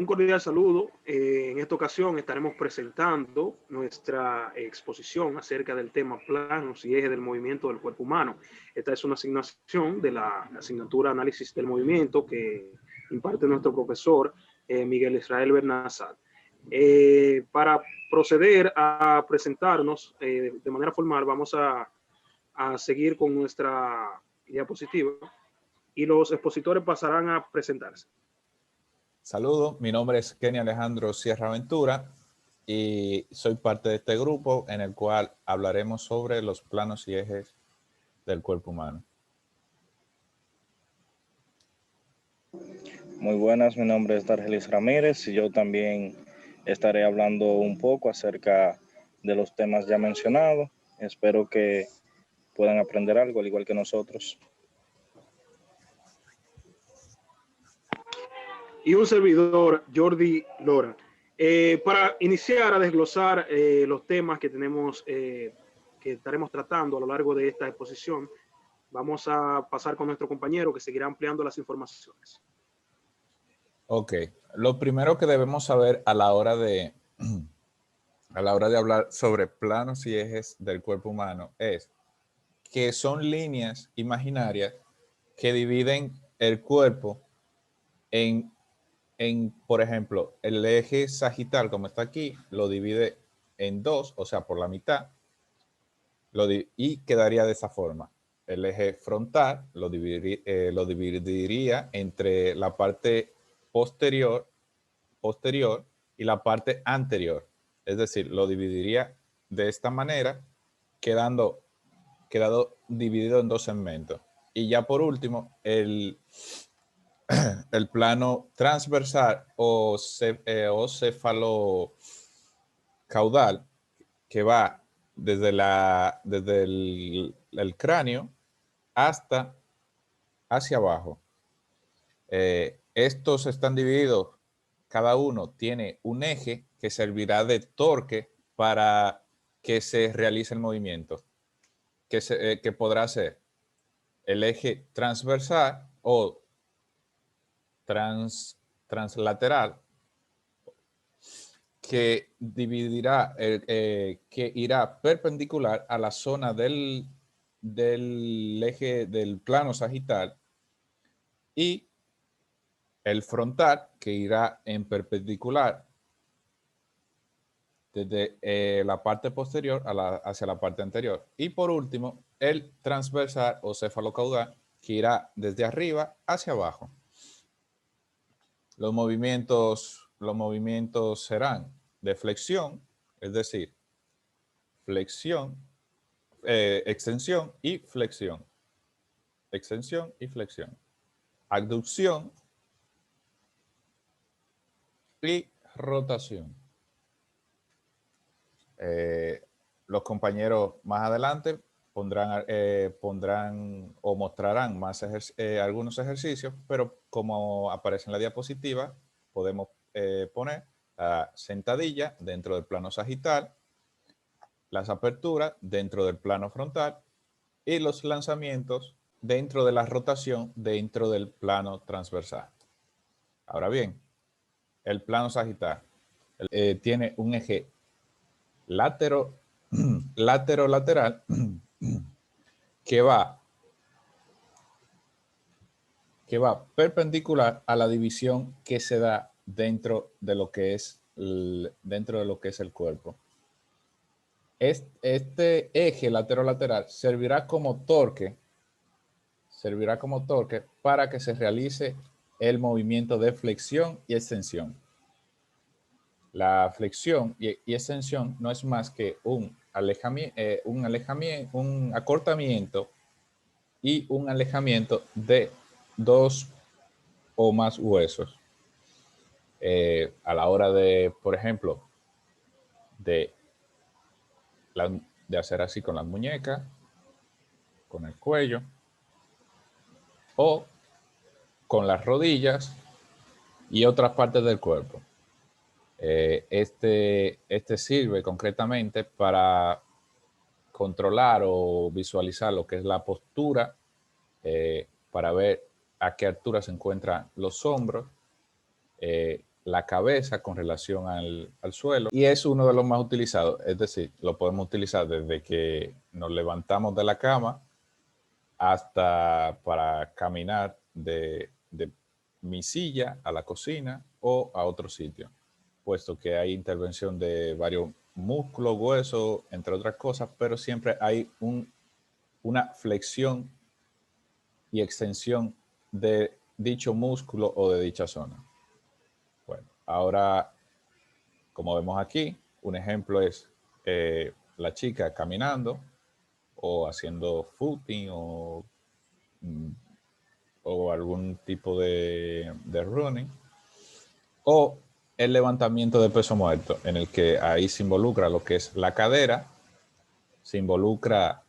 Un cordial saludo. En esta ocasión estaremos presentando nuestra exposición acerca del tema planos y ejes del movimiento del cuerpo humano. Esta es una asignación de la asignatura Análisis del Movimiento que imparte nuestro profesor Miguel Israel Bernazal. Para proceder a presentarnos de manera formal, vamos a seguir con nuestra diapositiva y los expositores pasarán a presentarse. Saludos, mi nombre es Kenny Alejandro Sierra Ventura y soy parte de este grupo en el cual hablaremos sobre los planos y ejes del cuerpo humano. Muy buenas, mi nombre es Dargelis Ramírez y yo también estaré hablando un poco acerca de los temas ya mencionados. Espero que puedan aprender algo, al igual que nosotros. Y un servidor, Jordi Lora. Para iniciar a desglosar los temas que tenemos, que estaremos tratando a lo largo de esta exposición, vamos a pasar con nuestro compañero que seguirá ampliando las informaciones. Ok, lo primero que debemos saber a la hora de hablar sobre planos y ejes del cuerpo humano es que son líneas imaginarias que dividen el cuerpo por ejemplo, el eje sagital, como está aquí, lo divide en dos, o sea, por la mitad, y quedaría de esa forma. El eje frontal lo dividiría entre la parte posterior y la parte anterior. Es decir, lo dividiría de esta manera, quedando dividido en dos segmentos. Y ya por último, el plano transversal o cefalocaudal, que va desde el cráneo hacia abajo. Estos están divididos, cada uno tiene un eje que servirá de torque para que se realice el movimiento, que podrá ser el eje transversal o translateral, que dividirá, que irá perpendicular a la zona del eje del plano sagital, y el frontal, que irá en perpendicular desde la parte posterior hacia la parte anterior. Y por último, el transversal o cefalocaudal, que irá desde arriba hacia abajo. Los movimientos serán de flexión, es decir, flexión, extensión y flexión. Extensión y flexión. Abducción y rotación. Los compañeros más adelante pondrán o mostrarán más algunos ejercicios, pero como aparece en la diapositiva, podemos poner la sentadilla dentro del plano sagital, las aperturas dentro del plano frontal y los lanzamientos dentro de la rotación dentro del plano transversal. Ahora bien, el plano sagital tiene un eje lateral que va perpendicular a la división que se da dentro de lo que es el cuerpo. Este eje lateral servirá como torque para que se realice el movimiento de flexión y extensión. La flexión y extensión no es más que un acortamiento y un alejamiento de dos o más huesos. A la hora de, por ejemplo, de hacer así con las muñecas, con el cuello o con las rodillas y otras partes del cuerpo. Este sirve concretamente para controlar o visualizar lo que es la postura, para ver a qué altura se encuentran los hombros, la cabeza con relación al suelo, y es uno de los más utilizados. Es decir, lo podemos utilizar desde que nos levantamos de la cama hasta para caminar de mi silla a la cocina o a otro sitio, puesto que hay intervención de varios músculos, huesos, entre otras cosas, pero siempre hay una flexión y extensión de dicho músculo o de dicha zona. Bueno, ahora, como vemos aquí, un ejemplo es la chica caminando o haciendo footing o algún tipo de running, o el levantamiento de peso muerto, en el que ahí se involucra lo que es la cadera, se involucra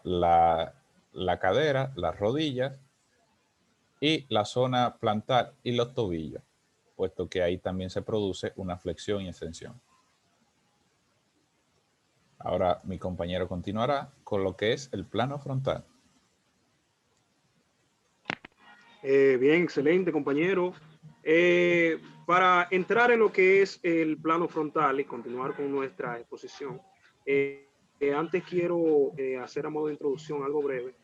la cadera, las rodillas y la zona plantar y los tobillos, puesto que ahí también se produce una flexión y extensión. Ahora mi compañero continuará con lo que es el plano frontal. Bien, excelente, compañero. Para entrar en lo que es el plano frontal y continuar con nuestra exposición, antes quiero hacer a modo de introducción algo breve,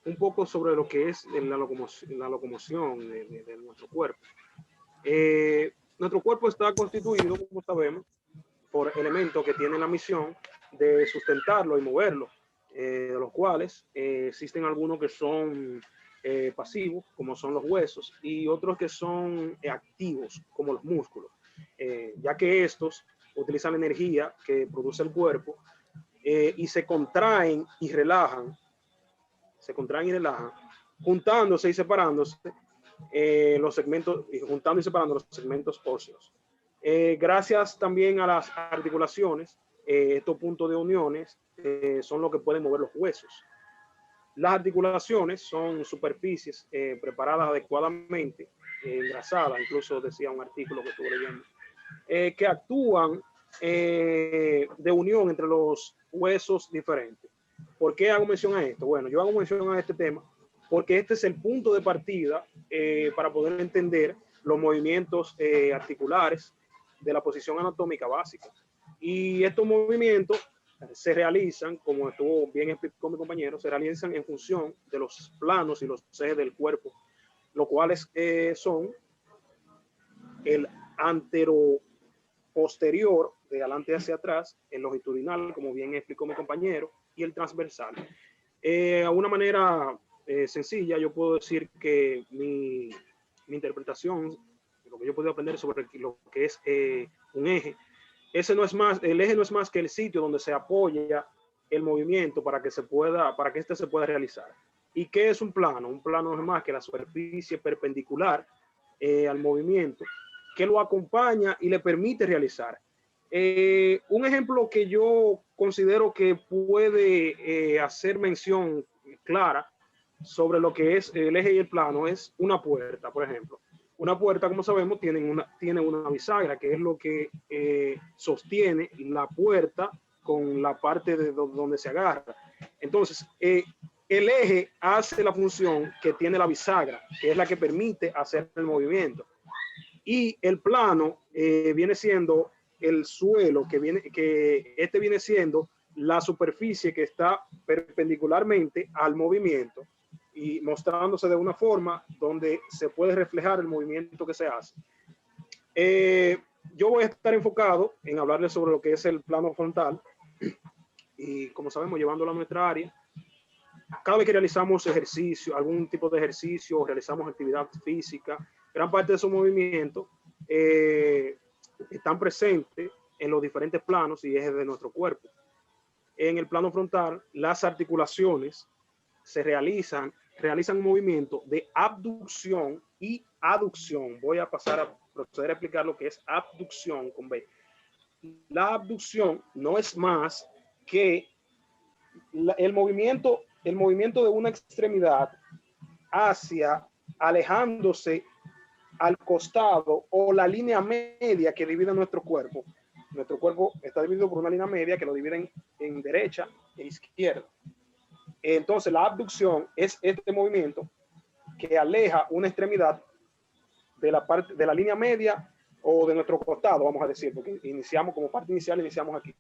un poco sobre lo que es la locomoción de nuestro cuerpo. Nuestro cuerpo está constituido, como sabemos, por elementos que tienen la misión de sustentarlo y moverlo, de los cuales existen algunos que son pasivos, como son los huesos, y otros que son activos, como los músculos, ya que estos utilizan la energía que produce el cuerpo y se contraen y relajan, juntándose y separándose los segmentos, juntando y separando los segmentos óseos. Gracias también a las articulaciones, estos puntos de uniones son los que pueden mover los huesos. Las articulaciones son superficies preparadas adecuadamente, engrasadas, incluso decía un artículo que estuve leyendo, que actúan de unión entre los huesos diferentes. ¿Por qué hago mención a esto? Bueno, yo hago mención a este tema porque este es el punto de partida para poder entender los movimientos articulares de la posición anatómica básica. Y estos movimientos se realizan, como estuvo bien explicó mi compañero, se realizan en función de los planos y los ejes del cuerpo, los cuales son el antero-posterior, de adelante hacia atrás, el longitudinal, como bien explicó mi compañero, y el transversal. A una manera sencilla, yo puedo decir que mi interpretación, lo que yo he podido aprender sobre lo que es un eje, el eje no es más que el sitio donde se apoya el movimiento para que este se pueda realizar. ¿Y qué es un plano? Un plano no es más que la superficie perpendicular al movimiento que lo acompaña y le permite realizar. Un ejemplo que yo considero que puede hacer mención clara sobre lo que es el eje y el plano es una puerta, por ejemplo. Una puerta, como sabemos, tiene una bisagra, que es lo que sostiene la puerta con la parte de donde se agarra. Entonces, el eje hace la función que tiene la bisagra, que es la que permite hacer el movimiento. Y el plano viene siendo el suelo, que este viene siendo la superficie que está perpendicularmente al movimiento y mostrándose de una forma donde se puede reflejar el movimiento que se hace. Yo voy a estar enfocado en hablarles sobre lo que es el plano frontal y, como sabemos, llevándolo a nuestra área. Cada vez que realizamos ejercicio, algún tipo de ejercicio, realizamos actividad física, gran parte de esos movimientos están presentes en los diferentes planos y ejes de nuestro cuerpo. En el plano frontal, las articulaciones se realizan un movimiento de abducción y aducción. Voy a proceder a explicar lo que es abducción con B. La abducción no es más que el movimiento de una extremidad alejándose al costado o la línea media que divide nuestro cuerpo. Nuestro cuerpo está dividido por una línea media que lo divide en derecha e izquierda. Entonces, la abducción es este movimiento que aleja una extremidad de la parte de la línea media o de nuestro costado, vamos a decir, porque iniciamos como parte inicial, iniciamos aquí.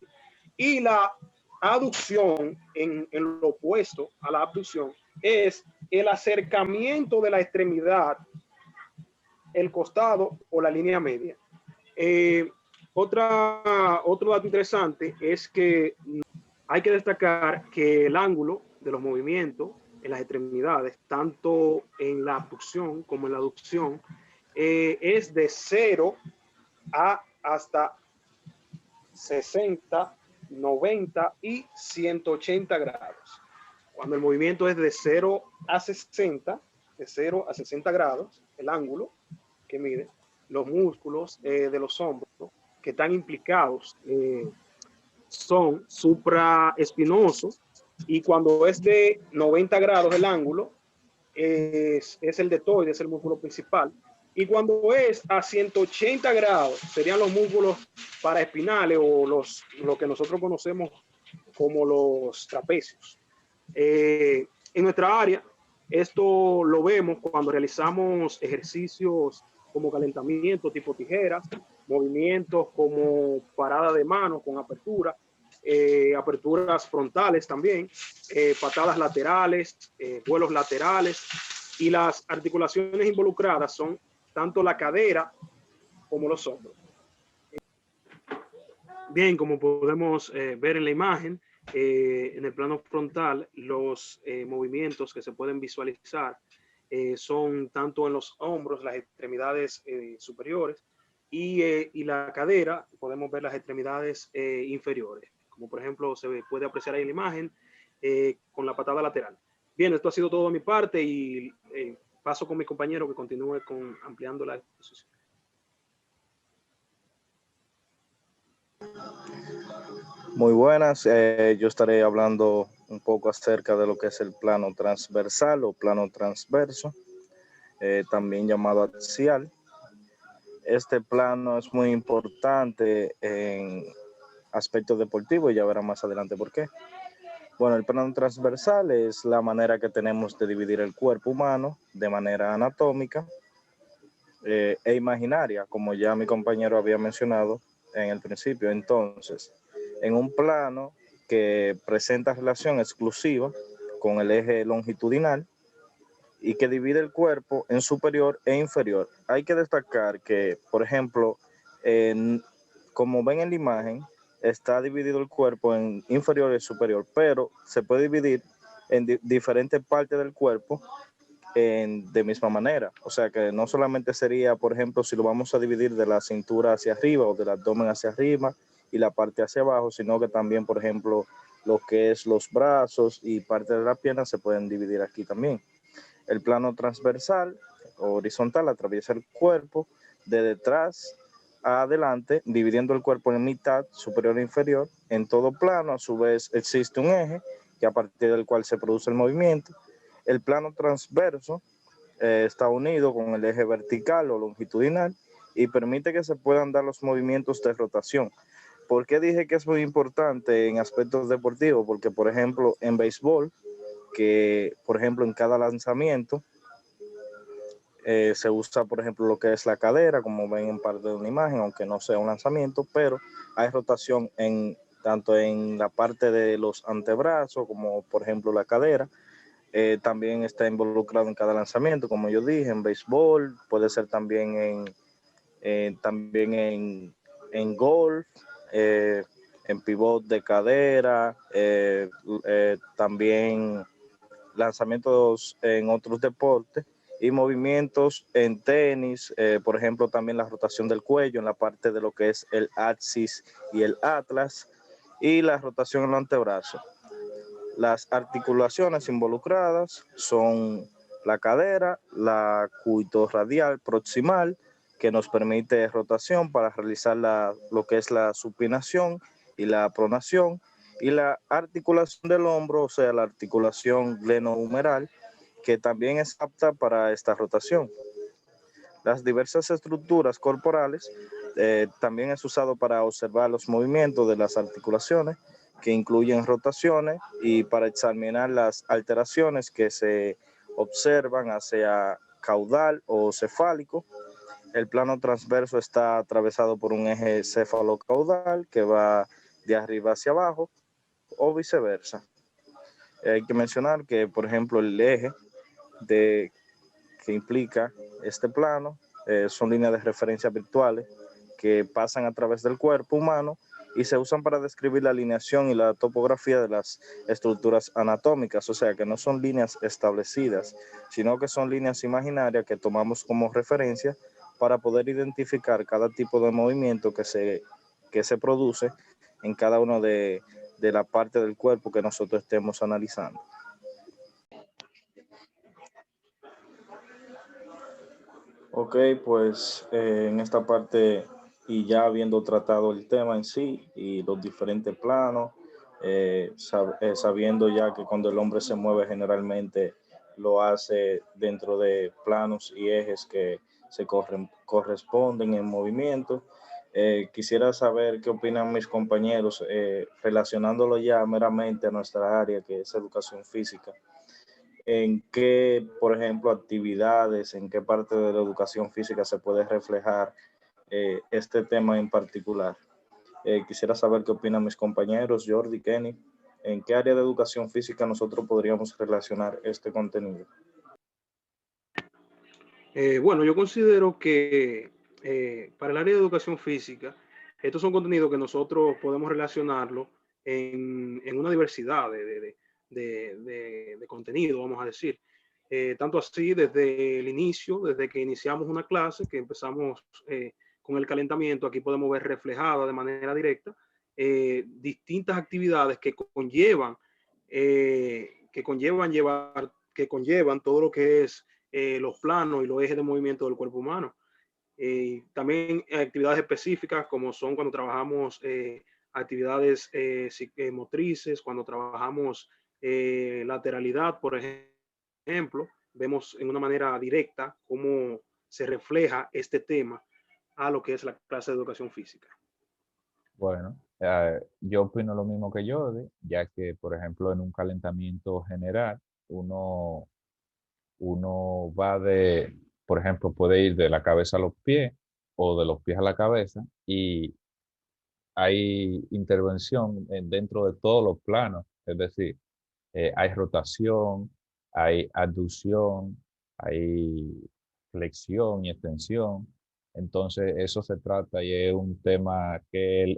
Y la aducción, en lo opuesto a la abducción, es el acercamiento de la extremidad, el costado o la línea media. Otro dato interesante es que hay que destacar que el ángulo de los movimientos en las extremidades, tanto en la abducción como en la aducción, es de 0 hasta 60, 90 y 180 grados. Cuando el movimiento es de 0 a 60, de 0 a 60 grados, el ángulo que mide, los músculos de los hombros que están implicados son supraespinosos, y cuando es de 90 grados el ángulo, es el deltoide, es el músculo principal. Y cuando es a 180 grados, serían los músculos paraespinales o lo que nosotros conocemos como los trapecios. En nuestra área, esto lo vemos cuando realizamos ejercicios como calentamiento tipo tijeras, movimientos como parada de mano con apertura, aperturas frontales también, patadas laterales, vuelos laterales, y las articulaciones involucradas son tanto la cadera como los hombros. Bien, como podemos ver en la imagen, en el plano frontal, los movimientos que se pueden visualizar son tanto en los hombros, las extremidades superiores, y la cadera, podemos ver las extremidades inferiores, como por ejemplo se puede apreciar ahí en la imagen con la patada lateral. Bien, esto ha sido todo de mi parte, y paso con mi compañero que continúe ampliando la exposición. Muy buenas, yo estaré hablando un poco acerca de lo que es el plano transversal o plano transverso, también llamado axial. Este plano es muy importante en aspectos deportivos y ya verán más adelante por qué. Bueno, el plano transversal es la manera que tenemos de dividir el cuerpo humano de manera anatómica e imaginaria, como ya mi compañero había mencionado en el principio. Entonces, en un plano que presenta relación exclusiva con el eje longitudinal y que divide el cuerpo en superior e inferior. Hay que destacar que, por ejemplo, como ven en la imagen, está dividido el cuerpo en inferior y superior, pero se puede dividir en diferentes partes del cuerpo de misma manera. O sea que no solamente sería, por ejemplo, si lo vamos a dividir de la cintura hacia arriba o del abdomen hacia arriba y la parte hacia abajo, sino que también, por ejemplo, lo que es los brazos y parte de la pierna se pueden dividir aquí también. El plano transversal o horizontal atraviesa el cuerpo de detrás a adelante, dividiendo el cuerpo en mitad, superior e inferior. En todo plano, a su vez, existe un eje que a partir del cual se produce el movimiento. El plano transverso está unido con el eje vertical o longitudinal y permite que se puedan dar los movimientos de rotación. ¿Por qué dije que es muy importante en aspectos deportivos? Porque, por ejemplo, en béisbol, que, por ejemplo, en cada lanzamiento se usa, por ejemplo, lo que es la cadera, como ven en parte de una imagen, aunque no sea un lanzamiento, pero hay rotación tanto en la parte de los antebrazos como, por ejemplo, la cadera. También está involucrado en cada lanzamiento, como yo dije, en béisbol, puede ser también en golf, en pivot de cadera, también lanzamientos en otros deportes y movimientos en tenis, por ejemplo, también la rotación del cuello en la parte de lo que es el axis y el atlas, y la rotación en el antebrazo. Las articulaciones involucradas son la cadera, la cubitorradial proximal, que nos permite rotación para realizar lo que es la supinación y la pronación, y la articulación del hombro, o sea, la articulación glenohumeral, que también es apta para esta rotación. Las diversas estructuras corporales también es usado para observar los movimientos de las articulaciones, que incluyen rotaciones, y para examinar las alteraciones que se observan hacia caudal o cefálico, El plano transverso está atravesado por un eje cefalocaudal que va de arriba hacia abajo o viceversa. Hay que mencionar que, por ejemplo, el eje que implica este plano son líneas de referencia virtuales que pasan a través del cuerpo humano y se usan para describir la alineación y la topografía de las estructuras anatómicas, o sea que no son líneas establecidas, sino que son líneas imaginarias que tomamos como referencia para poder identificar cada tipo de movimiento que se produce en cada una de la parte del cuerpo que nosotros estemos analizando. Ok, pues en esta parte y ya habiendo tratado el tema en sí y los diferentes planos, sabiendo ya que cuando el hombre se mueve generalmente lo hace dentro de planos y ejes que corresponden en movimiento, quisiera saber qué opinan mis compañeros relacionándolo ya meramente a nuestra área que es educación física. ¿En qué, por ejemplo, actividades, en qué parte de la educación física se puede reflejar este tema en particular? Quisiera saber qué opinan mis compañeros, Jordi, Kenny, en qué área de educación física nosotros podríamos relacionar este contenido. Bueno, yo considero que para el área de educación física, estos son contenidos que nosotros podemos relacionarlo en una diversidad de contenido, vamos a decir. Tanto así desde el inicio, desde que iniciamos una clase, que empezamos con el calentamiento, aquí podemos ver reflejada de manera directa distintas actividades que conllevan todo lo que es los planos y los ejes de movimiento del cuerpo humano. También actividades específicas como son cuando trabajamos actividades motrices, cuando trabajamos lateralidad, por ejemplo, vemos en una manera directa cómo se refleja este tema a lo que es la clase de educación física. Bueno, yo opino lo mismo que Jordi, ya que, por ejemplo, en un calentamiento general, uno, uno va por ejemplo, puede ir de la cabeza a los pies o de los pies a la cabeza y hay intervención dentro de todos los planos, es decir, hay rotación, hay abducción, hay flexión y extensión. Entonces, eso se trata y es un tema que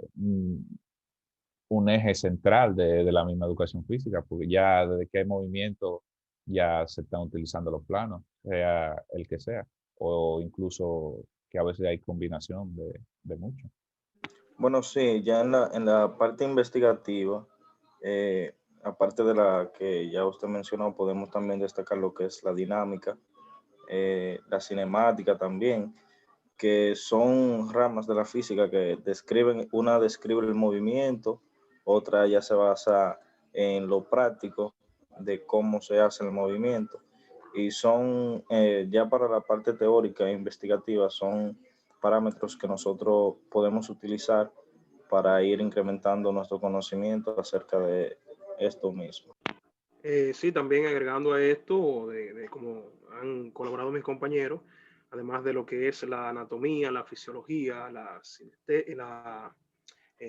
un eje central de la misma educación física, porque ya desde que hay movimiento ya se están utilizando los planos, sea el que sea, o incluso que a veces hay combinación de muchos. Bueno, sí, ya en la parte investigativa, aparte de la que ya usted mencionó, podemos también destacar lo que es la dinámica, la cinemática también, que son ramas de la física que una describe el movimiento, otra ya se basa en lo práctico de cómo se hace el movimiento. Y son, ya para la parte teórica e investigativa, son parámetros que nosotros podemos utilizar para ir incrementando nuestro conocimiento acerca de esto mismo. Sí, también agregando a esto, de cómo han colaborado mis compañeros, además de lo que es la anatomía, la fisiología, la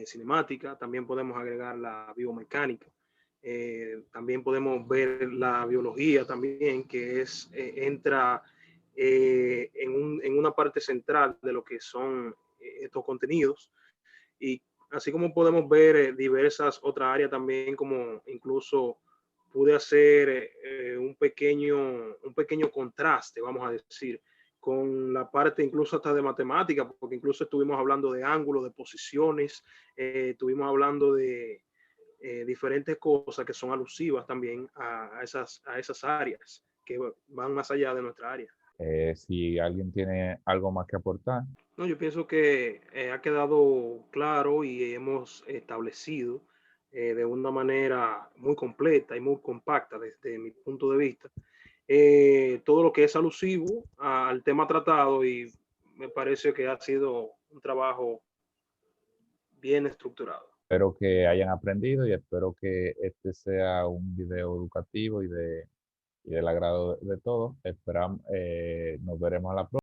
cinemática, también podemos agregar la biomecánica. También podemos ver la biología también, que entra en una parte central de lo que son estos contenidos. Y así como podemos ver diversas otras áreas también, como incluso pude hacer un pequeño contraste, vamos a decir, con la parte incluso hasta de matemática, porque incluso estuvimos hablando de ángulos, de posiciones, estuvimos hablando de diferentes cosas que son alusivas también a esas áreas que van más allá de nuestra área. Si alguien tiene algo más que aportar. No, yo pienso que ha quedado claro y hemos establecido de una manera muy completa y muy compacta desde mi punto de vista todo lo que es alusivo al tema tratado, y me parece que ha sido un trabajo bien estructurado. Espero que hayan aprendido y espero que este sea un video educativo y del agrado de todos. Esperamos, nos veremos a la próxima.